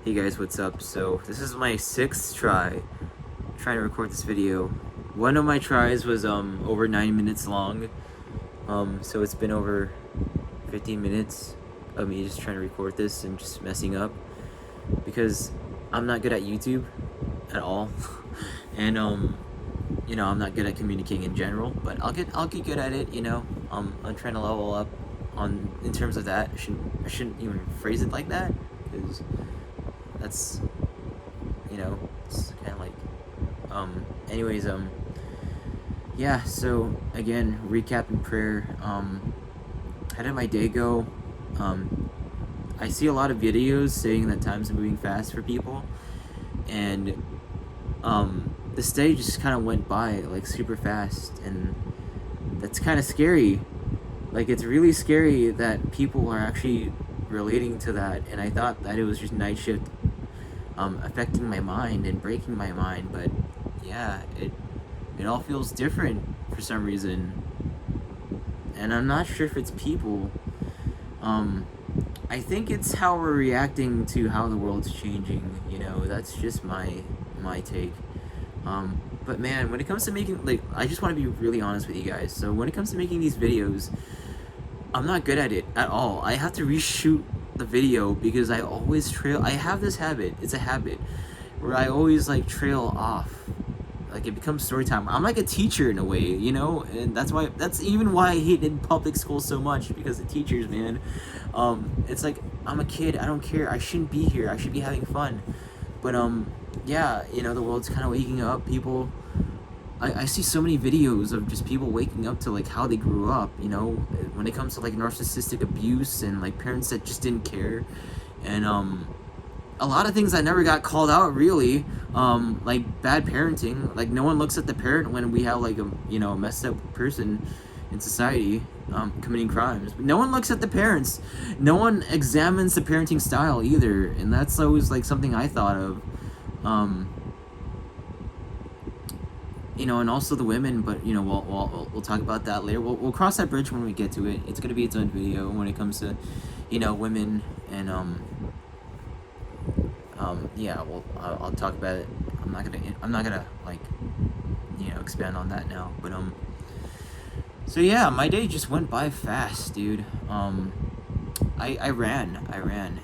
Hey guys, what's up? So this is my 6th try trying to record this video. One of my tries was over 9 minutes long. So it's been over 15 minutes of me just trying to record this and just messing up because I'm not good at YouTube at all. And you know, I'm not good at communicating in general, but I'll get good at it, you know. I'm trying to level up in terms of that. I shouldn't even phrase it like that because that's, you know, it's kind of like anyways, yeah, so again, recap and prayer. How did my day go? I see a lot of videos saying that time's moving fast for people, and this day just kind of went by like super fast, and that's kind of scary. Like, it's really scary that people are actually relating to that, and I thought that it was just night shift affecting my mind and breaking my mind, but yeah, it all feels different for some reason, and I'm not sure if it's people. I think it's how we're reacting to how the world's changing, you know. That's just my take. But man, when it comes to making, like, I just want to be really honest with you guys. So when it comes to making these videos, I'm not good at it at all. I have to reshoot the video because I always trail. I have this habit, it's a habit, where I always like trail off. Like, it becomes story time. I'm like a teacher in a way, you know, and that's even why I hated public school so much, because the teachers, man, it's like, I'm a kid, I don't care, I shouldn't be here, I should be having fun. But yeah, you know, the world's kind of waking up. People, I see so many videos of just people waking up to like how they grew up, you know, when it comes to like narcissistic abuse and like parents that just didn't care, and a lot of things that never got called out, really, like bad parenting. Like, no one looks at the parent when we have like a, you know, a messed up person in society committing crimes. But no one looks at the parents. No one examines the parenting style either, and that's always like something I thought of. You know, and also the women, but you know, we'll talk about that later. We'll cross that bridge when we get to it. It's gonna be its own video when it comes to, you know, women, and yeah, well, I'll talk about it. I'm not gonna like, you know, expand on that now. But so yeah, my day just went by fast, dude. I ran,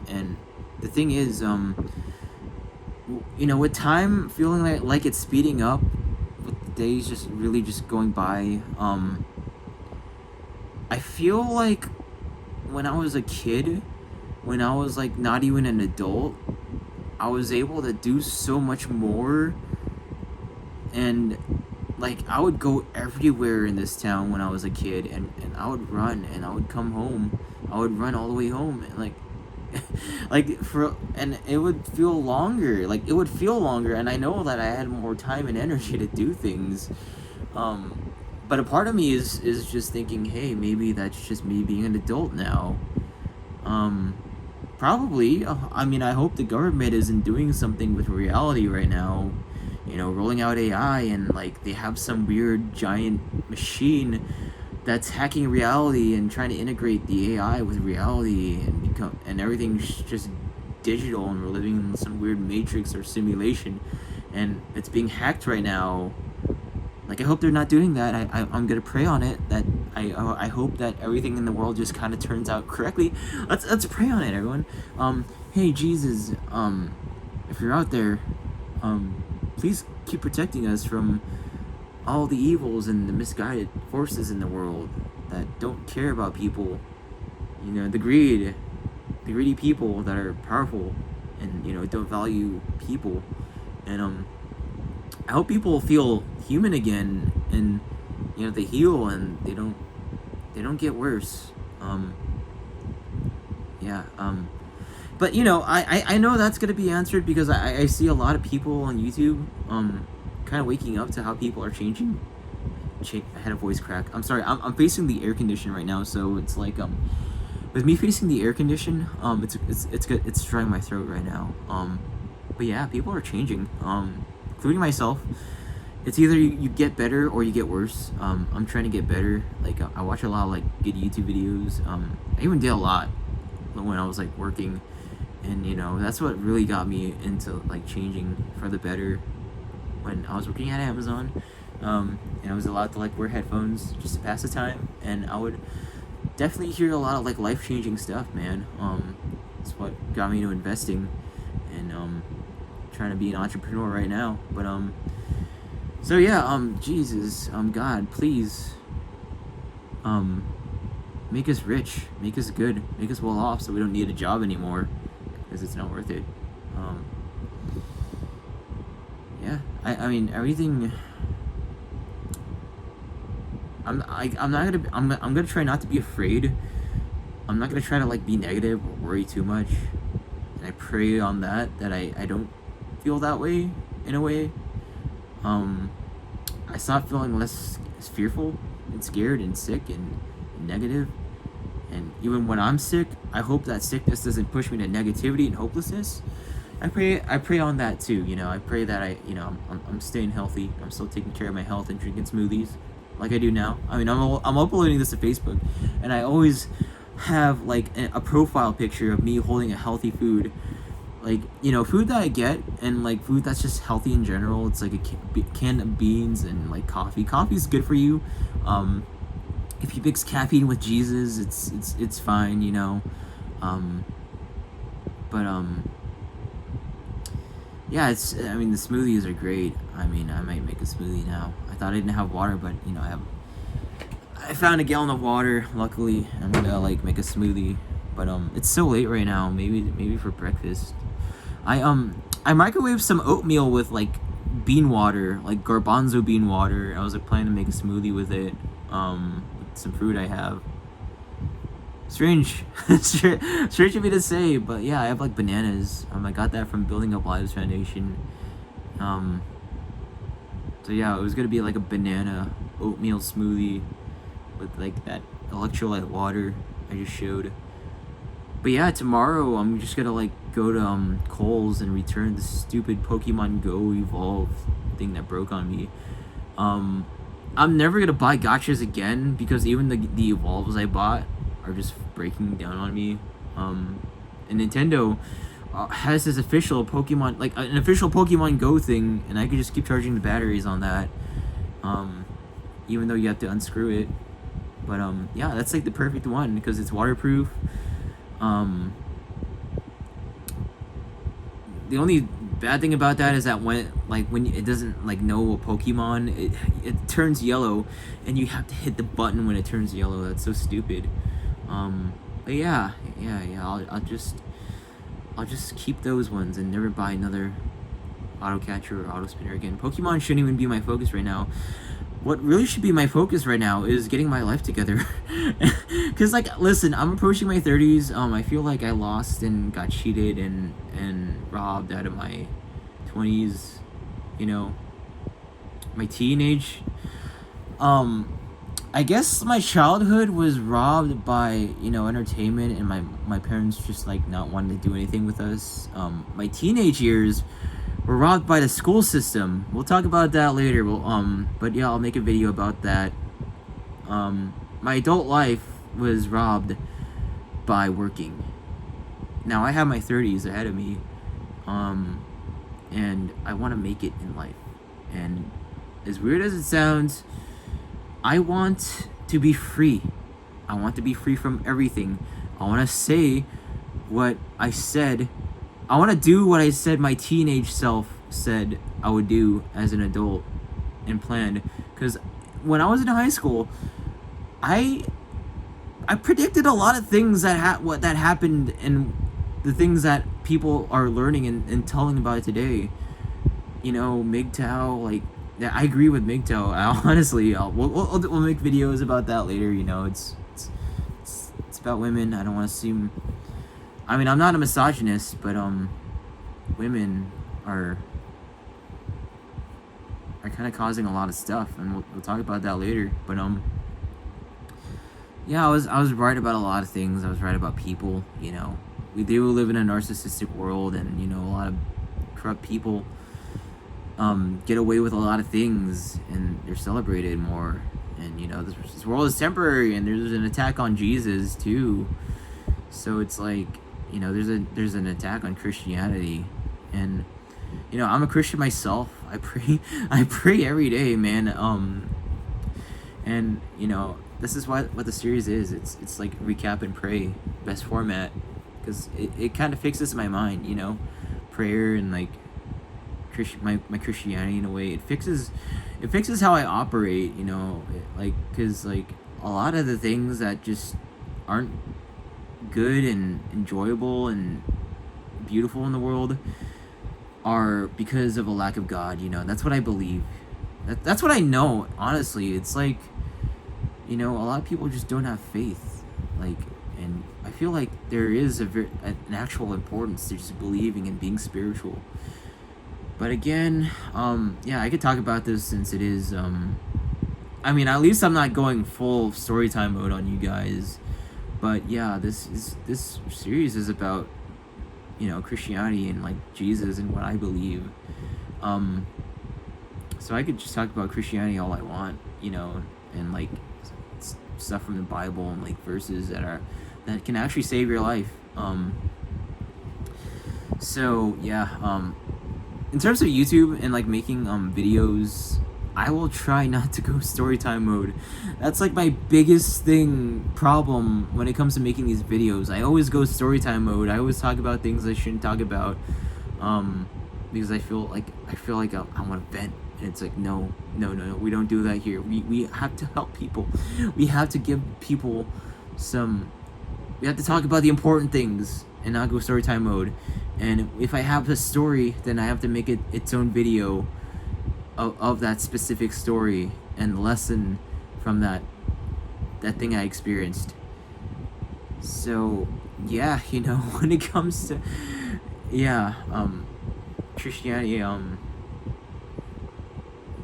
and the thing is, you know, with time feeling like it's speeding up, with the days just really just going by, I feel like when I was a kid, when I was like not even an adult, I was able to do so much more, and like I would go everywhere in this town when I was a kid, and I would run, and I would come home, I would run all the way home, and like and it would feel longer, and I know that I had more time and energy to do things, but a part of me is just thinking, hey, maybe that's just me being an adult now. Probably. I mean, I hope the government isn't doing something with reality right now, you know, rolling out AI, and like they have some weird giant machine that's hacking reality and trying to integrate the AI with reality, and everything's just digital, and we're living in some weird matrix or simulation, and it's being hacked right now. Like, I hope they're not doing that. I'm gonna pray on it, that I hope that everything in the world just kind of turns out correctly. Let's pray on it, everyone. Hey Jesus, if you're out there, please keep protecting us from all the evils and the misguided forces in the world that don't care about people. You know, the greedy people that are powerful, and you know, don't value people. And I hope people feel human again, and you know, they heal, and they don't get worse. Yeah. But you know, I know that's gonna be answered, because I see a lot of people on YouTube kind of waking up to how people are changing. I had a voice crack. I'm sorry. I'm facing the air condition right now, so it's like with me facing the air condition, it's good. It's drying my throat right now. But yeah, people are changing, including myself. It's either you get better or you get worse. I'm trying to get better. Like, I watch a lot of like good YouTube videos. I even did a lot when I was like working And that's what really got me into like changing for the better when I was working at Amazon. And I was allowed to like wear headphones just to pass the time, and I would definitely hear a lot of like life-changing stuff, man. It's what got me into investing and trying to be an entrepreneur right now. But so yeah, Jesus, God, please make us rich, make us good, make us well off, so we don't need a job anymore, because it's not worth it. Yeah, I mean everything. I'm gonna try not to be afraid. I'm not gonna try to like be negative or worry too much. And I pray on that I don't feel that way in a way. I stop feeling less fearful and scared and sick and negative. And even when I'm sick, I hope that sickness doesn't push me to negativity and hopelessness. I pray on that too. I pray that I'm staying healthy. I'm still taking care of my health and drinking smoothies like I do now. I mean, I'm uploading this to Facebook, and I always have like a profile picture of me holding a healthy food, like food that I get, and like food that's just healthy in general. It's like a can of beans and like coffee. Coffee's good for you. If you mix caffeine with Jesus, it's fine. Yeah, I mean, the smoothies are great. I mean, I might make a smoothie now. I thought I didn't have water, but I found a gallon of water. Luckily, I'm gonna like make a smoothie. But it's so late right now. Maybe for breakfast. I microwaved some oatmeal with like bean water, like garbanzo bean water. I was like planning to make a smoothie with it. With some fruit I have. Strange of me to say, but yeah, I have like bananas. I got that from Building Up Lives Foundation. So yeah, it was gonna be like a banana oatmeal smoothie with like that electrolyte water I just showed. But yeah, tomorrow I'm just gonna like go to Kohl's and return the stupid Pokemon Go Evolve thing that broke on me. I'm never gonna buy gachas again, because even the Evolves I bought are just breaking down on me. And Nintendo has this official Pokemon, like an official Pokemon Go thing, and I could just keep charging the batteries on that, even though you have to unscrew it. But yeah, that's like the perfect one because it's waterproof. The only bad thing about that is that when it doesn't like know a Pokemon, it turns yellow, and you have to hit the button when it turns yellow. That's so stupid. But yeah. I'll just keep those ones and never buy another auto catcher or auto spinner again. Pokemon shouldn't even be my focus right now. What really should be my focus right now is getting my life together. Cause like, listen, I'm approaching my 30s. I feel like I lost and got cheated and robbed out of my 20s. My teenage. I guess my childhood was robbed by, entertainment and my parents just like not wanting to do anything with us. My teenage years were robbed by the school system. We'll talk about that later. But yeah, I'll make a video about that. My adult life was robbed by working. Now I have my 30s ahead of me. And I want to make it in life. And as weird as it sounds, I want to be free. I want to be free from everything. I want to say what I said. I want to do what I said my teenage self said I would do as an adult and planned. Because when I was in high school, I predicted a lot of things that happened, and the things that people are learning and telling about it today. MGTOW, like. Yeah, I agree with MGTOW. Honestly, we'll make videos about that later. It's about women. I don't want to seem. I mean, I'm not a misogynist, but women are kind of causing a lot of stuff, and we'll talk about that later. But yeah, I was right about a lot of things. I was right about people. We do live in a narcissistic world, and a lot of corrupt people get away with a lot of things, and they're celebrated more. And this world is temporary, and there's an attack on Jesus too. So it's like, you know, there's an attack on Christianity, and you know, I'm a Christian myself. I pray I pray every day, man. And you know, this is what the series is. It's like recap and pray, best format, because it kind of fixes my mind, you know, prayer and like my Christianity in a way. It fixes how I operate, you know, like because like a lot of the things that just aren't good and enjoyable and beautiful in the world are because of a lack of God, you know. That's what I believe. That's what I know, honestly. It's like, you know, a lot of people just don't have faith. Like, and I feel like there is an actual importance to just believing and being spiritual. But again, yeah, I could talk about this since it is, I mean, at least I'm not going full storytime mode on you guys. But yeah, this series is about, you know, Christianity and like Jesus and what I believe. So I could just talk about Christianity all I want, you know, and like stuff from the Bible and like verses that can actually save your life. So yeah, in terms of YouTube and like making videos, I will try not to go storytime mode. That's like my biggest problem when it comes to making these videos. I always go storytime mode. I always talk about things I shouldn't talk about, because I feel like I want to vent, and it's like no, we don't do that here. We have to help people. We have to give people we have to talk about the important things and not go storytime mode. And if I have a story, then I have to make it its own video of that specific story and lesson from that thing I experienced. So yeah, you know, when it comes to Christianity,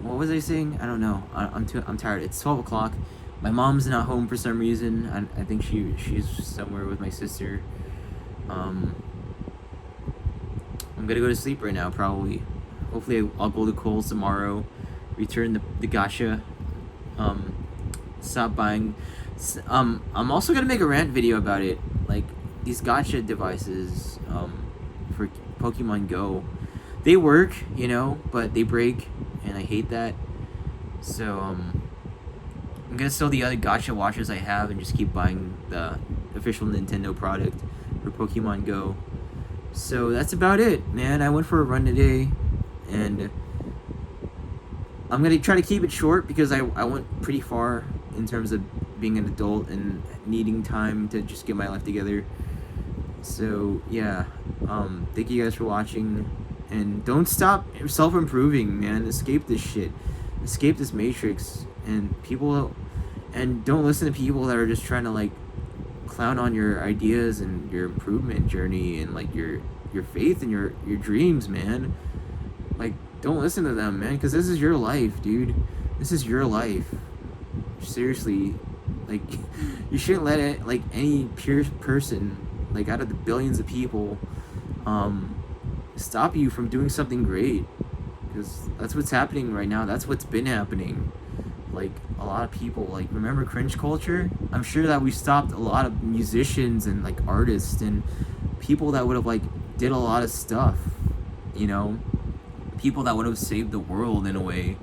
what was I saying? I don't know. I'm tired. It's 12 o'clock. My mom's not home for some reason. I think she's somewhere with my sister. I'm gonna go to sleep right now, probably. Hopefully I'll go to Kohl's tomorrow, return the gacha, stop buying. I'm also gonna make a rant video about it, like these gacha devices, for Pokemon Go. They work, you know, but they break, and I hate that. So I'm gonna sell the other gacha watches I have and just keep buying the official Nintendo product for Pokemon Go. So that's about it, man. I went for a run today, and I'm gonna try to keep it short because I went pretty far in terms of being an adult and needing time to just get my life together. So yeah, thank you guys for watching, and don't stop self-improving, man. Escape this shit, escape this matrix, and don't listen to people that are just trying to like clown on your ideas and your improvement journey and like your faith and your dreams, man. Like, don't listen to them, man, because this is your life, dude. This is your life. Seriously, like, you shouldn't let it, like, any pure person, like, out of the billions of people, stop you from doing something great, because that's what's happening right now. That's what's been happening. Like, a lot of people, like, remember cringe culture? I'm sure that we stopped a lot of musicians and like artists and people that would have like did a lot of stuff, you know, people that would have saved the world in a way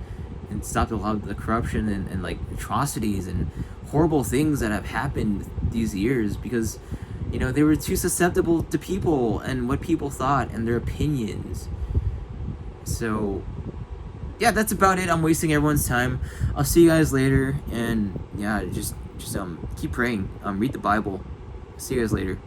and stopped a lot of the corruption and like atrocities and horrible things that have happened these years, because, you know, they were too susceptible to people and what people thought and their opinions. So yeah, that's about it. I'm wasting everyone's time. I'll see you guys later, and yeah, just keep praying. Read the Bible. See you guys later.